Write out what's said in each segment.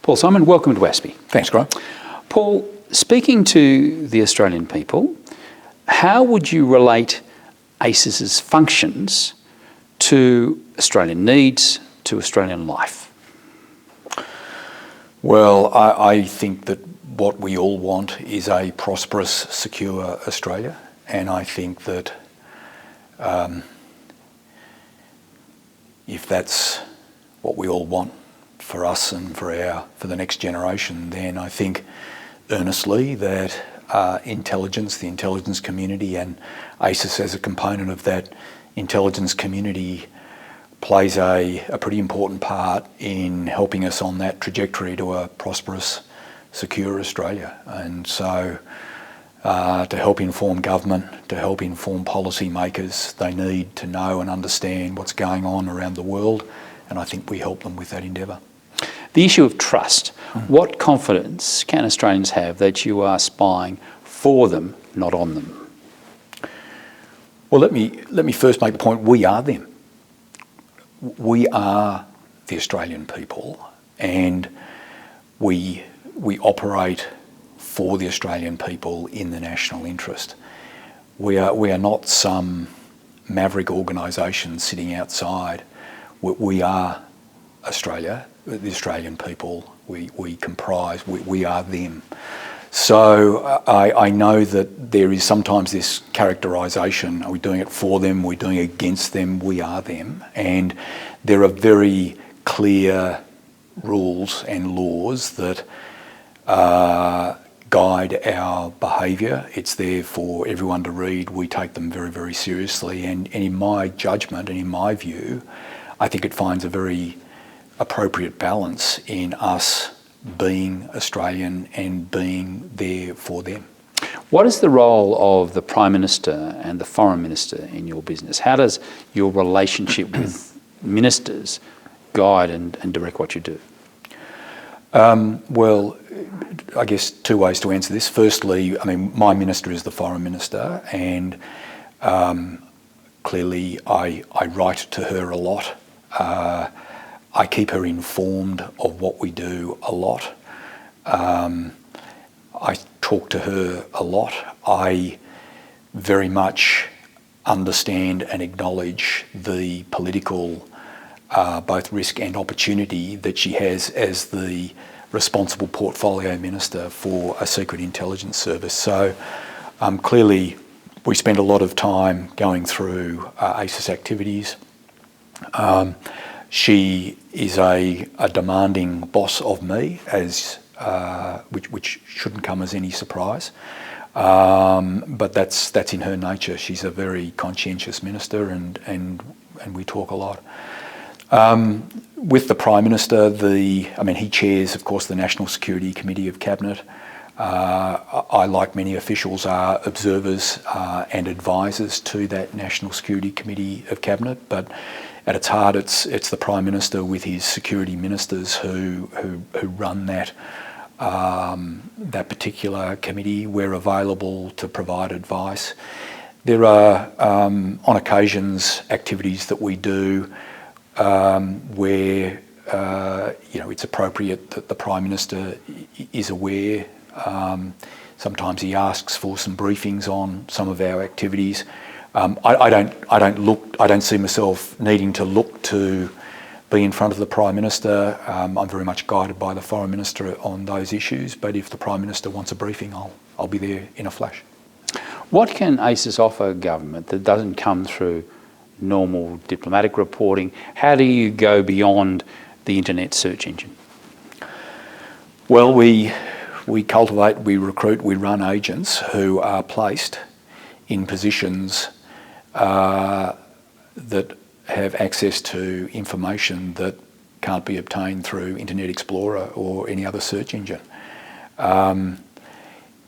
Paul Symon, welcome to ASPI. Thanks, Graham. Paul, speaking to the Australian people, how would you relate ASIS's functions to Australian needs, to Australian life? Well, I think that what we all want is a prosperous, secure Australia, and I think that if that's what we all want for us and for the next generation, then I think earnestly that the intelligence community, and ASIS as a component of that intelligence community, plays a pretty important part in helping us on that trajectory to a prosperous, secure Australia. And so to help inform government, to help inform policy makers, they need to know and understand what's going on around the world, and I think we help them with that endeavour. The issue of trust. What confidence can Australians have that you are spying for them, not on them? Well, let me first make the point, we are them. We are the Australian people, and we operate for the Australian people in the national interest. We are not some maverick organisation sitting outside. We are Australia, the Australian people. We comprise, we are them. So I know that there is sometimes this characterisation, are we doing it for them, are we doing it against them, we are them. And there are very clear rules and laws that guide our behaviour. It's there for everyone to read. We take them very, very seriously. And in my judgment and in my view, I think it finds a very appropriate balance in us being Australian and being there for them. What is the role of the Prime Minister and the Foreign Minister in your business? How does your relationship with ministers guide and direct what you do? Well, I guess two ways to answer this. Firstly, I mean, my minister is the Foreign Minister, and clearly I write to her a lot. I keep her informed of what we do a lot. I talk to her a lot. I very much understand and acknowledge the political both risk and opportunity that she has as the responsible portfolio minister for a secret intelligence service. So clearly we spend a lot of time going through ASIS activities. She is a demanding boss of me, which shouldn't come as any surprise. But that's in her nature. She's a very conscientious minister, and we talk a lot. With the Prime Minister, he chairs, of course, the National Security Committee of Cabinet. I, like many officials, are observers and advisors to that National Security Committee of Cabinet, but at its heart, it's the Prime Minister with his security ministers who run that particular committee. We're available to provide advice. There are, on occasions, activities that we do where it's appropriate that the Prime Minister is aware. Sometimes he asks for some briefings on some of our activities. I don't see myself needing to look to be in front of the Prime Minister. I'm very much guided by the Foreign Minister on those issues, but if the Prime Minister wants a briefing, I'll be there in a flash. What can ASIS offer government that doesn't come through normal diplomatic reporting? How do you go beyond the internet search engine? Well, we cultivate, we recruit, we run agents who are placed in positions that have access to information that can't be obtained through Internet Explorer or any other search engine.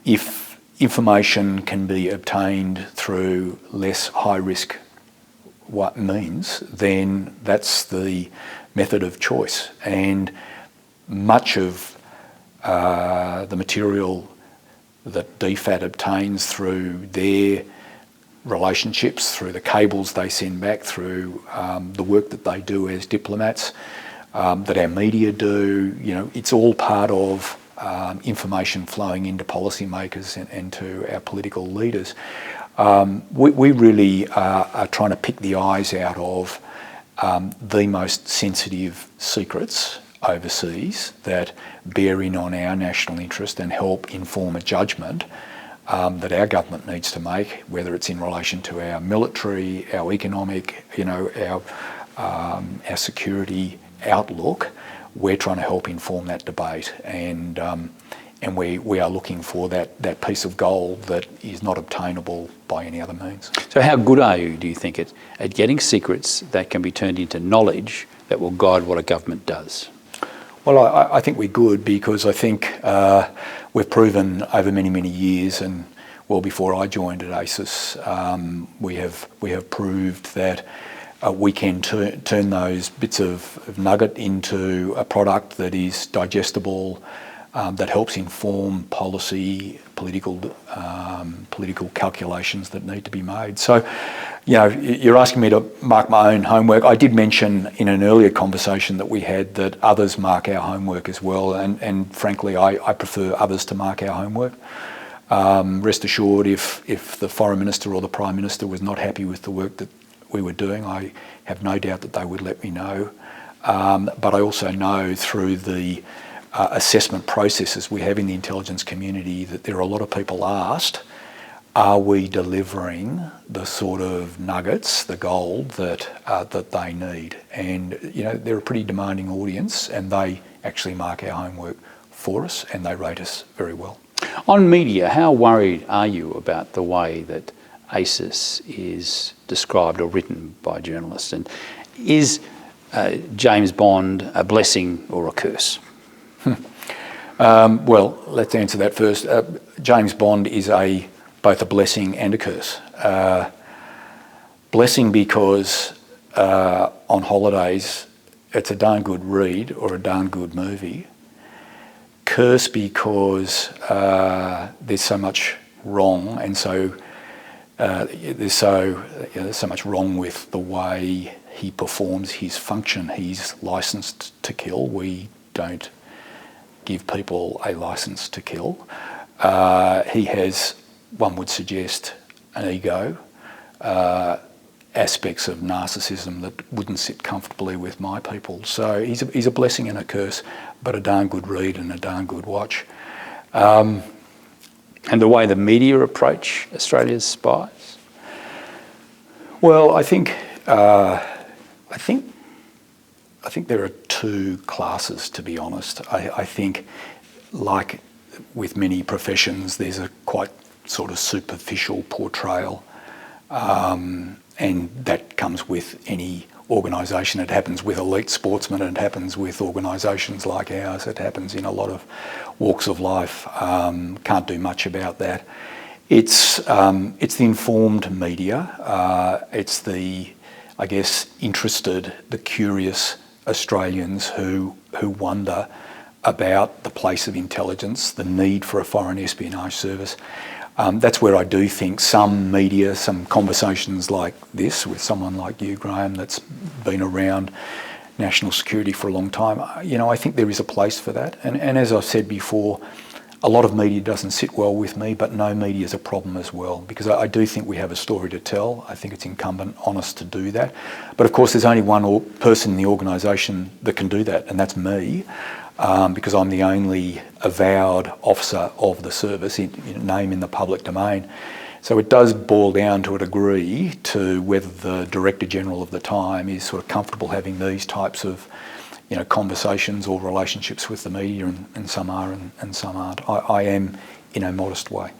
If information can be obtained through less high-risk means, then that's the method of choice. And much of the material that DFAT obtains through their relationships, through the cables they send back, through the work that they do as diplomats, that our media do. It's all part of information flowing into policymakers and to our political leaders. We really are trying to pick the eyes out of the most sensitive secrets overseas that bear in on our national interest and help inform a judgment that our government needs to make, whether it's in relation to our military, our economic, our security outlook. We're trying to help inform that debate, and we are looking for that piece of gold that is not obtainable by any other means. So how good are you, do you think, at getting secrets that can be turned into knowledge that will guide what a government does? Well, I think we're good because I think we've proven over many, many years, and well before I joined at ASIS, we have proved that we can turn those bits of nugget into a product that is digestible, that helps inform policy, political calculations that need to be made. So, you're asking me to mark my own homework. I did mention in an earlier conversation that we had that others mark our homework as well, and frankly, I prefer others to mark our homework. Rest assured, if the Foreign Minister or the Prime Minister was not happy with the work that we were doing, I have no doubt that they would let me know. But I also know through the assessment processes we have in the intelligence community that there are a lot of people asked, are we delivering the sort of nuggets, the gold that they need? And they're a pretty demanding audience, and they actually mark our homework for us, and they rate us very well. On media, how worried are you about the way that ASIS is described or written by journalists? And is James Bond a blessing or a curse? Well, let's answer that first. James Bond is both a blessing and a curse. Blessing because on holidays it's a darn good read or a darn good movie. Curse because there's so much wrong, and so there's so much wrong with the way he performs his function. He's licensed to kill. We don't give people a license to kill. He has, one would suggest, an ego, aspects of narcissism that wouldn't sit comfortably with my people. So he's a blessing and a curse, but a darn good read and a darn good watch. And the way the media approach Australia's spies? Well, I think there are two classes, to be honest. I think, like with many professions, there's a quite sort of superficial portrayal, and that comes with any organisation. It happens with elite sportsmen, it happens with organisations like ours, it happens in a lot of walks of life. Can't do much about that. It's the informed media. It's the, I guess, interested, the curious Australians who wonder about the place of intelligence, the need for a foreign espionage service. That's where I do think some media, some conversations like this with someone like you, Graham, that's been around national security for a long time, I think there is a place for that. And as I've said before, a lot of media doesn't sit well with me, but no media is a problem as well, because I do think we have a story to tell. I think it's incumbent on us to do that. But of course, there's only one person in the organisation that can do that, and that's me, because I'm the only avowed officer of the service, name in the public domain. So it does boil down to a degree to whether the Director General of the time is sort of comfortable having these types of conversations or relationships with the media, and some are and some aren't. I am in a modest way.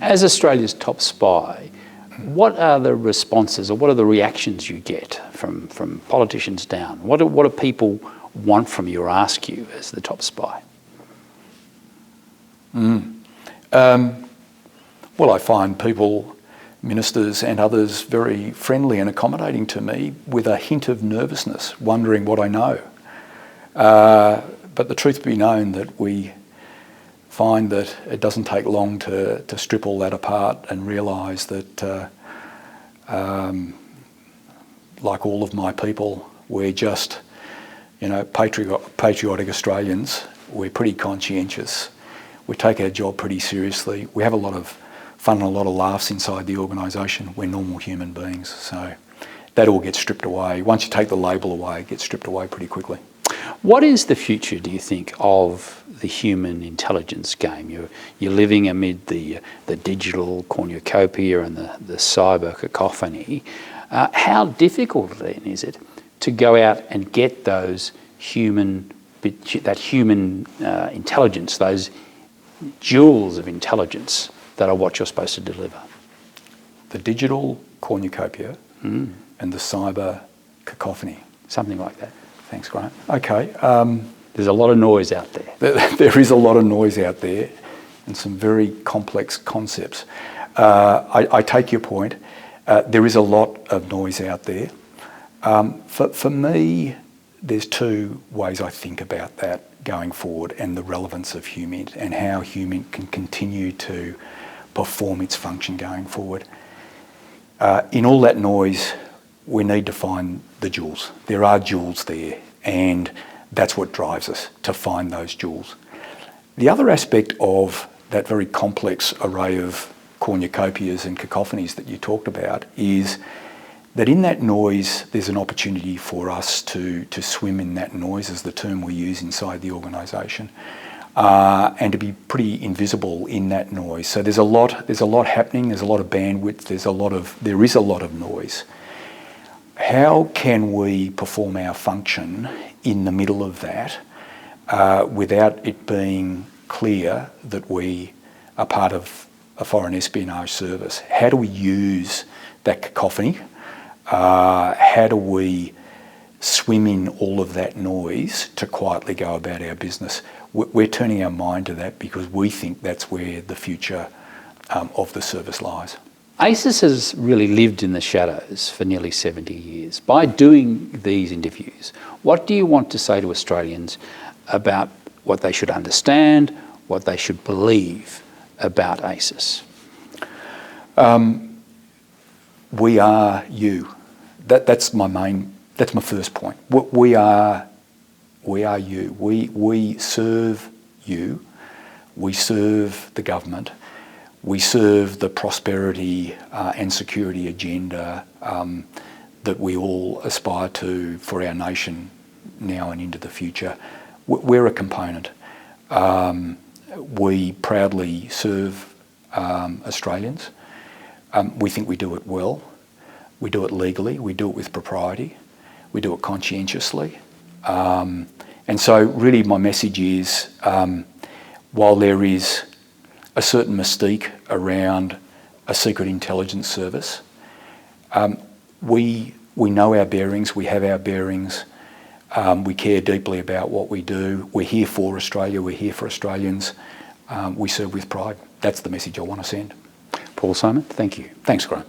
As Australia's top spy, what are the responses or what are the reactions you get from politicians down? What do people want from you or ask you as the top spy? Well, I find people, ministers and others, very friendly and accommodating to me, with a hint of nervousness, wondering what I know. But the truth be known, that we find that it doesn't take long to strip all that apart and realise that, like all of my people, we're just patriotic Australians, we're pretty conscientious. We take our job pretty seriously. We have a lot of fun and a lot of laughs inside the organisation. We're normal human beings. So that all gets stripped away. Once you take the label away, it gets stripped away pretty quickly. What is the future, do you think, of the human intelligence game? You're living amid the digital cornucopia and the cyber cacophony. How difficult then is it to go out and get that human intelligence, those jewels of intelligence that are what you're supposed to deliver? The digital cornucopia and the cyber cacophony. Something like that. Thanks, Graham. Okay. There's a lot of noise out there. There is a lot of noise out there and some very complex concepts. I take your point. There is a lot of noise out there. For me, there's two ways I think about that going forward and the relevance of human and how human can continue to perform its function going forward. In all that noise, we need to find the jewels. There are jewels there, and that's what drives us, to find those jewels. The other aspect of that very complex array of cornucopias and cacophonies that you talked about is that in that noise, there's an opportunity for us to swim in that noise, is the term we use inside the organisation, and to be pretty invisible in that noise. So there's a lot happening. There's a lot of bandwidth. There is a lot of noise. How can we perform our function in the middle of that without it being clear that we are part of a foreign espionage service? How do we use that cacophony? How do we swim in all of that noise to quietly go about our business? We're turning our mind to that because we think that's where the future of the service lies. ASIS has really lived in the shadows for nearly 70 years. By doing these interviews, what do you want to say to Australians about what they should understand, what they should believe about ASIS? We are you. That's my first point. We are you. We serve you. We serve the government. We serve the prosperity and security agenda that we all aspire to for our nation now and into the future. We're a component. We proudly serve Australians. We think we do it well. We do it legally. We do it with propriety. We do it conscientiously. And so really my message is, while there is a certain mystique around a secret intelligence service, we know our bearings, we have our bearings, we care deeply about what we do. We're here for Australia, we're here for Australians, we serve with pride. That's the message I want to send. Paul Symon, thank you. Thanks, Graham.